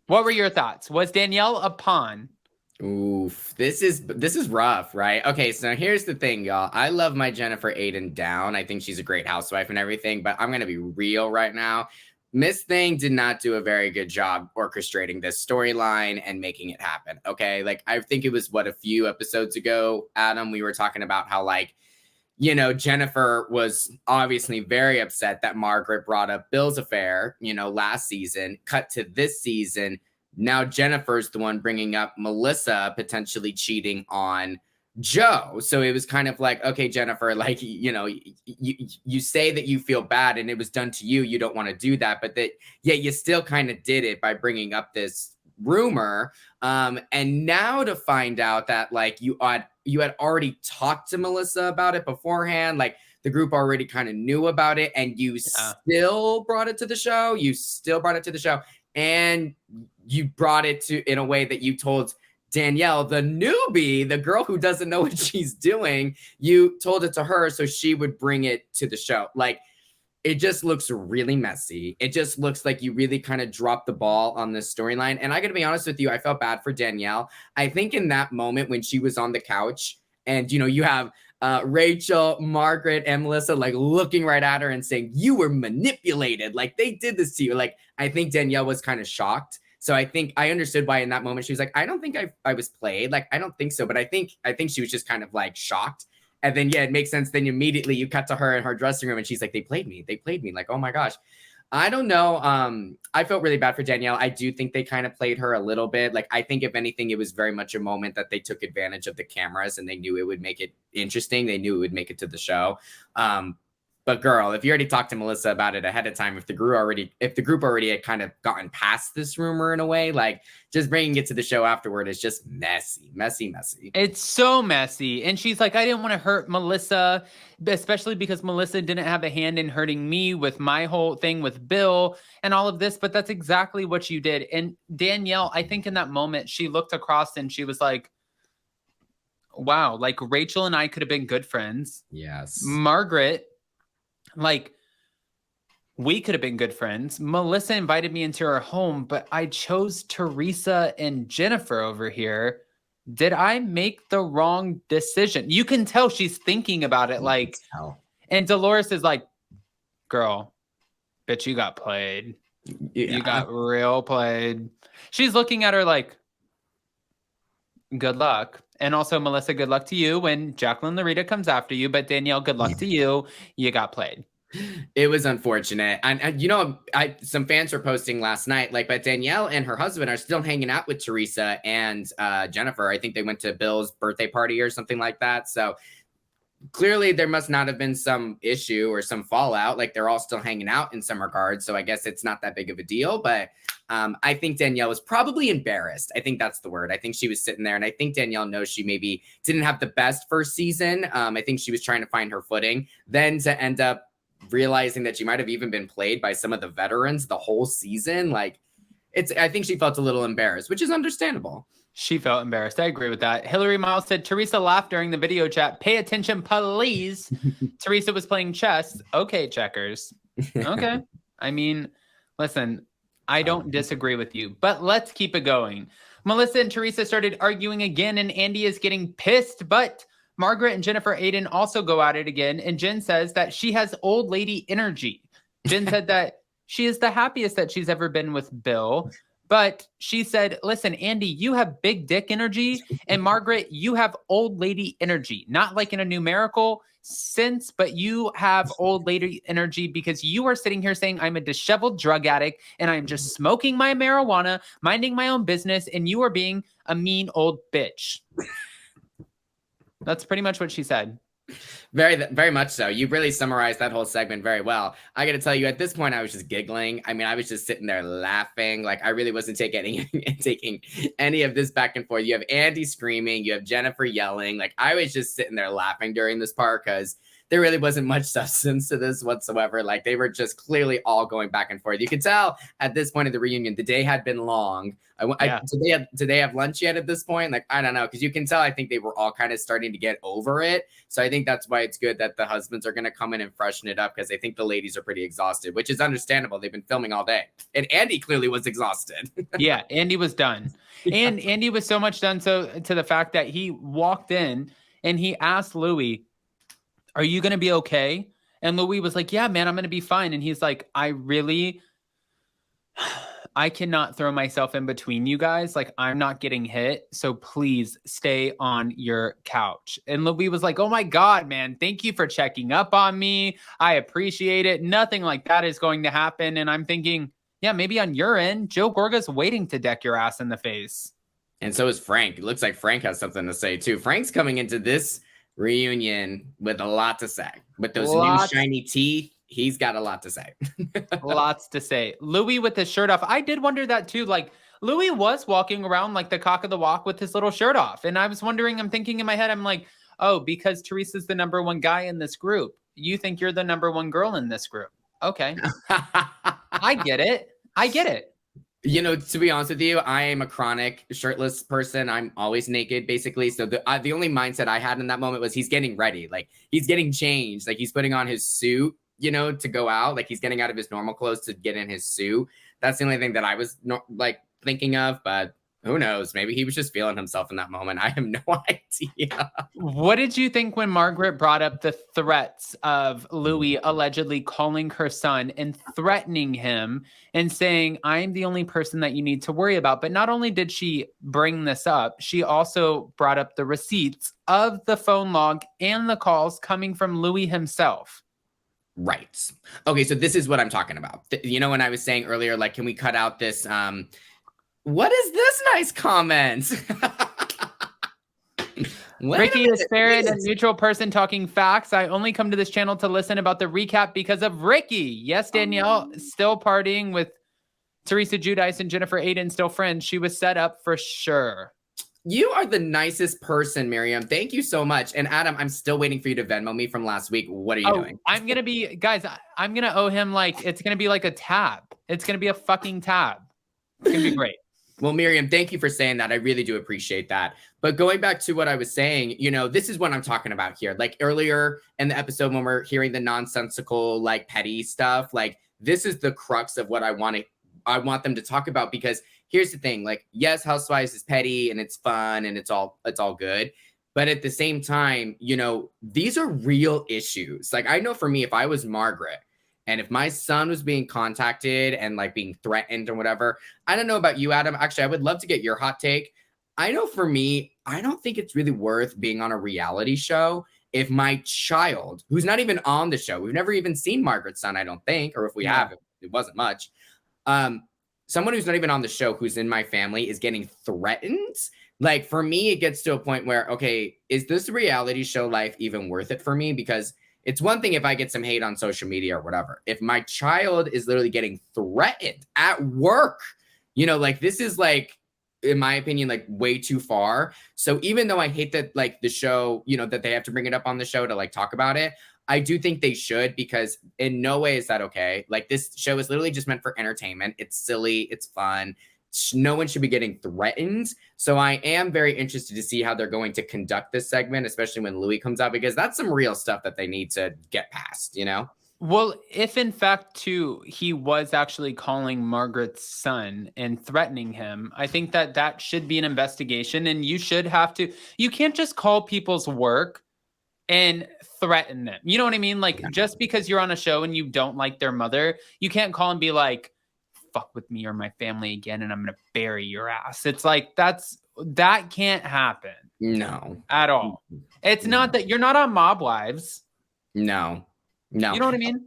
What were your thoughts? Was Danielle a pawn? Oof, this is rough, right? Okay, so here's the thing, y'all. I love my Jennifer Aydin down. I think she's a great housewife and everything, but I'm gonna be real right now. Miss Thing did not do a very good job orchestrating this storyline and making it happen. Okay, like I think it was a few episodes ago, Adam, we were talking about how Jennifer was obviously very upset that Margaret brought up Bill's affair, last season. Cut to this season. Now Jennifer's the one bringing up Melissa potentially cheating on Joe. So it was kind of like, okay, Jennifer, like, you say that you feel bad and it was done to you. You don't want to do that. But you still kind of did it by bringing up this rumor. And now to find out that like you had already talked to Melissa about it beforehand, like the group already kind of knew about it, and you still brought it to the show. You still brought it to the show, and you brought it to in a way that you told Danielle, the newbie, the girl who doesn't know what she's doing, you told it to her so she would bring it to the show. Like, it just looks really messy. It just looks like you really kind of dropped the ball on this storyline. And I got to be honest with you, I felt bad for Danielle. I think in that moment when she was on the couch and, you have Rachel, Margaret, and Melissa like looking right at her and saying, you were manipulated. Like, they did this to you. Like, I think Danielle was kind of shocked. So I think I understood why in that moment she was like, I don't think I was played. Like, I don't think so. But I think she was just kind of like shocked. And then, it makes sense. Then immediately you cut to her in her dressing room and she's like, they played me. They played me. Like, oh my gosh. I don't know. I felt really bad for Danielle. I do think they kind of played her a little bit. Like, I think if anything, it was very much a moment that they took advantage of the cameras and they knew it would make it interesting. They knew it would make it to the show. But girl, if you already talked to Melissa about it ahead of time, if the group already had kind of gotten past this rumor in a way, like just bringing it to the show afterward is just messy. It's so messy. And she's like, I didn't want to hurt Melissa, especially because Melissa didn't have a hand in hurting me with my whole thing with Bill and all of this. But that's exactly what you did. And Danielle, I think in that moment, she looked across and she was like, wow, like Rachel and I could have been good friends. Yes. Margaret, like, we could have been good friends. Melissa invited me into her home, but I chose Teresa and Jennifer over here. Did I make the wrong decision? You can tell she's thinking about it, like, and Dolores is like, girl, bitch, you got played. Yeah. You got real played. She's looking at her like, good luck. And also, Melissa, good luck to you when Jacqueline Larita comes after you. But Danielle, good luck to you. You got played. It was unfortunate. And some fans were posting last night, like, but Danielle and her husband are still hanging out with Teresa and Jennifer. I think they went to Bill's birthday party or something like that. So clearly there must not have been some issue or some fallout. Like, they're all still hanging out in some regards. So I guess it's not that big of a deal. But I think Danielle was probably embarrassed. I think that's the word. I think she was sitting there, and I think Danielle knows she maybe didn't have the best first season. I think she was trying to find her footing. Then to end up realizing that she might have even been played by some of the veterans the whole season, like, I think she felt a little embarrassed, which is understandable. She felt embarrassed. I agree with that. Hillary Miles said, Teresa laughed during the video chat. Pay attention, please. Teresa was playing chess. Okay, checkers. Okay. I mean, listen, I don't disagree with you, but let's keep it going. Melissa and Teresa started arguing again, and Andy is getting pissed, but Margaret and Jennifer Aydin also go at it again, and Jen says that she has old lady energy. Jen said that she is the happiest that she's ever been with Bill, but she said, listen, Andy, you have big dick energy, and Margaret, you have old lady energy. Not like in a numerical sense, but you have old lady energy because you are sitting here saying I'm a disheveled drug addict, and I'm just smoking my marijuana, minding my own business, and you are being a mean old bitch. That's pretty much what she said. Very, very much so. You really summarized that whole segment very well. I got to tell you, at this point, I was just giggling. I mean, I was just sitting there laughing. Like, I really wasn't taking any of this back and forth. You have Andy screaming. You have Jennifer yelling. Like, I was just sitting there laughing during this part because there really wasn't much substance to this whatsoever. Like they were just clearly all going back and forth. You could tell at this point of the reunion, the day had been long. Did they have lunch yet at this point? Like, I don't know. Cause you can tell, I think they were all kind of starting to get over it. So I think that's why it's good that the husbands are going to come in and freshen it up. Cause I think the ladies are pretty exhausted, which is understandable. They've been filming all day and Andy clearly was exhausted. Yeah. Andy was done. Yeah. And Andy was so much done. So to the fact that he walked in and he asked Louie, are you going to be okay? And Louie was like, yeah, man, I'm going to be fine. And he's like, I cannot throw myself in between you guys. Like, I'm not getting hit. So please stay on your couch. And Louie was like, oh my God, man, thank you for checking up on me. I appreciate it. Nothing like that is going to happen. And I'm thinking, yeah, maybe on your end, Joe Gorga's waiting to deck your ass in the face. And so is Frank. It looks like Frank has something to say too. Frank's coming into this reunion with a lot to say. With those new shiny teeth, he's got a lot to say. Lots to say. Louie with his shirt off. I did wonder that too. Like, Louie was walking around like the cock of the walk with his little shirt off. And I was wondering, I'm thinking in my head, I'm like, oh, because Teresa's the number one guy in this group. You think you're the number one girl in this group. Okay. I get it. I get it. You know, to be honest with you, I am a chronic shirtless person. I'm always naked, basically. So the only mindset I had in that moment was he's getting ready. Like, he's getting changed. Like, he's putting on his suit, you know, to go out. Like, he's getting out of his normal clothes to get in his suit. That's the only thing that I was thinking of. But who knows? Maybe he was just feeling himself in that moment. I have no idea. What did you think when Margaret brought up the threats of Louie allegedly calling her son and threatening him and saying, I'm the only person that you need to worry about? But not only did she bring this up, she also brought up the receipts of the phone log and the calls coming from Louie himself. Right. Okay, so this is what I'm talking about. You know, when I was saying earlier, like, can we cut out this what is this nice comment? Ricky is fair and a neutral person talking facts. I only come to this channel to listen about the recap because of Ricky. Yes, Danielle, still partying with Teresa Giudice and Jennifer Aydin, still friends. She was set up for sure. You are the nicest person, Miriam. Thank you so much. And Adam, I'm still waiting for you to Venmo me from last week. What are you doing? I'm going to be, guys, I'm going to owe him it's going to be like a tab. It's going to be a fucking tab. It's going to be great. Well, Miriam, thank you for saying that. I really do appreciate that. But going back to what I was saying, you know, this is what I'm talking about here. Like earlier in the episode when we're hearing the nonsensical, like petty stuff, like this is the crux of what I want them to talk about. Because here's the thing, like, yes, Housewives is petty and it's fun and it's all good. But at the same time, you know, these are real issues. Like, I know for me, if I was Margaret, and if my son was being contacted and like being threatened or whatever, I don't know about you, Adam. Actually, I would love to get your hot take. I know for me, I don't think it's really worth being on a reality show if my child, who's not even on the show, we've never even seen Margaret's son, I don't think, or if we have, it wasn't much. Someone who's not even on the show, who's in my family, is getting threatened. Like, for me, it gets to a point where, okay, is this reality show life even worth it for me? Because it's one thing if I get some hate on social media or whatever. If my child is literally getting threatened at work, you know, like, this is like, in my opinion, like way too far. So even though I hate that, like, the show, you know, that they have to bring it up on the show to like talk about it, I do think they should, because in no way is that okay. Like, this show is literally just meant for entertainment. It's silly. It's fun. No one should be getting threatened. So I am very interested to see how they're going to conduct this segment, especially when Louie comes out, because that's some real stuff that they need to get past, you know? Well, if in fact, too, he was actually calling Margaret's son and threatening him, I think that should be an investigation, and you can't just call people's work and threaten them. You know what I mean? Like, just because you're on a show and you don't like their mother, you can't call and be like, fuck with me or my family again and I'm gonna bury your ass. It's like, that can't happen. No. At all. It's not that you're not on Mob Wives. No. You know what I mean?